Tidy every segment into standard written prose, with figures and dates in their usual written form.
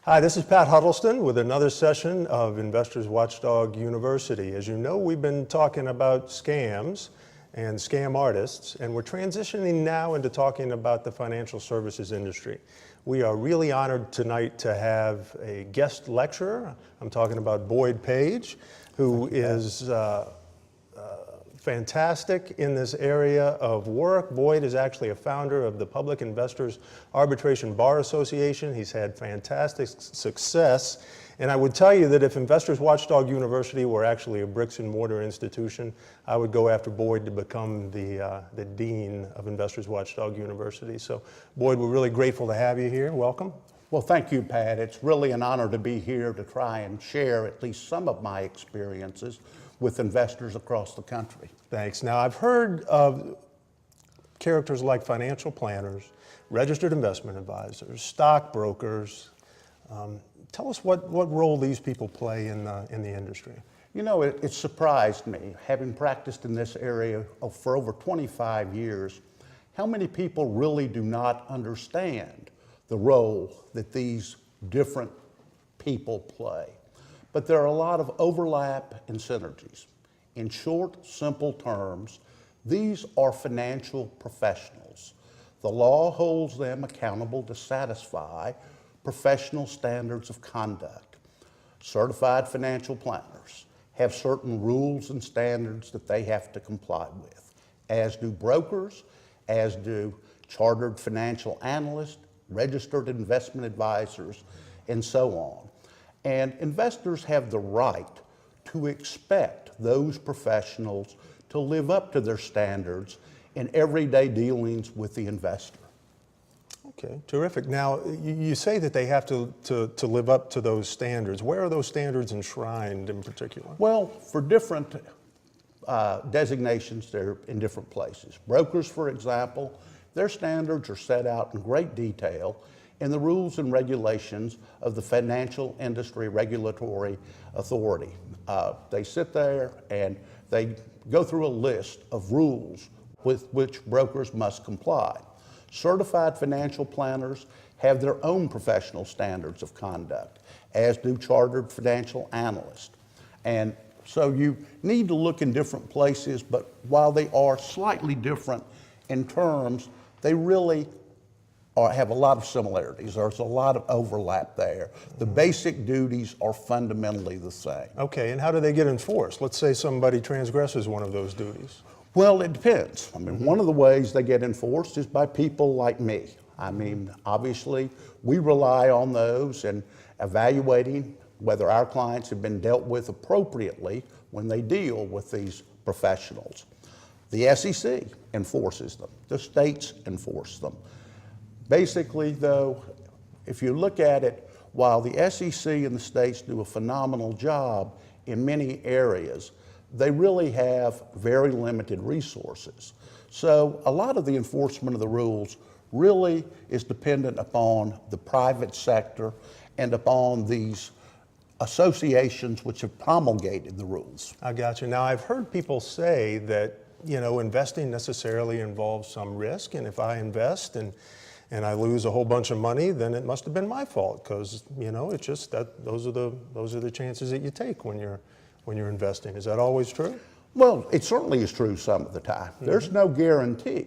Hi, this is Pat Huddleston with another session of Investors Watchdog University. As you know, we've been talking about scams and scam artists, and we're transitioning now into talking about the financial services industry. We are really honored tonight to have a guest lecturer. I'm talking about Boyd Page, who is fantastic in this area of work. Boyd is actually a founder of the Public Investors Arbitration Bar Association. He's had fantastic success. And I would tell you that if Investors Watchdog University were actually a bricks and mortar institution, I would go after Boyd to become the dean of Investors Watchdog University. So Boyd, we're really grateful to have you here. Welcome. Well, thank you, Pat. It's really an honor to be here to try and share at least some of my experiences with investors across the country. Thanks. Now, I've heard of characters like financial planners, registered investment advisors, stockbrokers. Tell us what role these people play in the industry. You know, it surprised me, having practiced in this area for over 25 years, how many people really do not understand the role that these different people play. But there are a lot of overlap and synergies. In short, simple terms, these are financial professionals. The law holds them accountable to satisfy professional standards of conduct. Certified financial planners have certain rules and standards that they have to comply with, as do brokers, as do chartered financial analysts, registered investment advisors, and so on. And investors have the right to expect those professionals to live up to their standards in everyday dealings with the investor. Okay, terrific. Now, you say that they have to live up to those standards. Where are those standards enshrined in particular? Well, for different designations, they're in different places. Brokers, for example, their standards are set out in great detail in the rules and regulations of the Financial Industry Regulatory Authority. They sit there and they go through a list of rules with which brokers must comply. Certified financial planners have their own professional standards of conduct, as do chartered financial analysts. And so you need to look in different places, but while they are slightly different in terms, they really have a lot of similarities. There's a lot of overlap there. The basic duties are fundamentally the same. Okay, and how do they get enforced? Let's say somebody transgresses one of those duties. Well, it depends. I mean, one of the ways they get enforced is by people like me. I mean, obviously, we rely on those and evaluating whether our clients have been dealt with appropriately when they deal with these professionals. The SEC enforces them. The states enforce them. Basically, though, if you look at it, while the SEC and the states do a phenomenal job in many areas, they really have very limited resources. So a lot of the enforcement of the rules really is dependent upon the private sector and upon these associations which have promulgated the rules. I got you. Now, I've heard people say that, you know, investing necessarily involves some risk, and if I invest and I lose a whole bunch of money, then it must have been my fault, because, you know, it's just that those are the chances that you take when you're investing. Is that always true? Well, it certainly is true some of the time. There's no guarantee.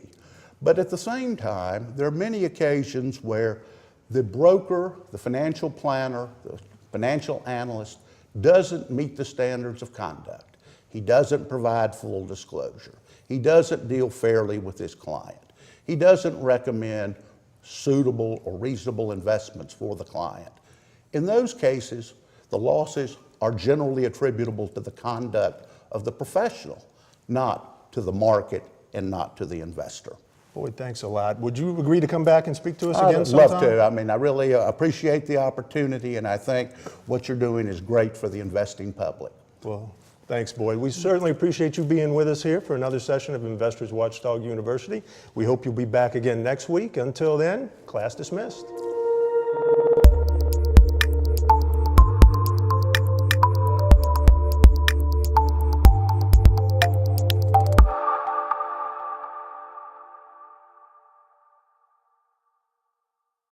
But at the same time, there are many occasions where the broker, the financial planner, the financial analyst doesn't meet the standards of conduct. He doesn't provide full disclosure. He doesn't deal fairly with his client. He doesn't recommend suitable or reasonable investments for the client. In those cases, the losses are generally attributable to the conduct of the professional, not to the market and not to the investor. Boyd, thanks a lot. Would you agree to come back and speak to us again sometime? I'd love to. I mean, I really appreciate the opportunity, and I think what you're doing is great for the investing public. Well, thanks, Boyd. We certainly appreciate you being with us here for another session of Investors Watchdog University. We hope you'll be back again next week. Until then, class dismissed.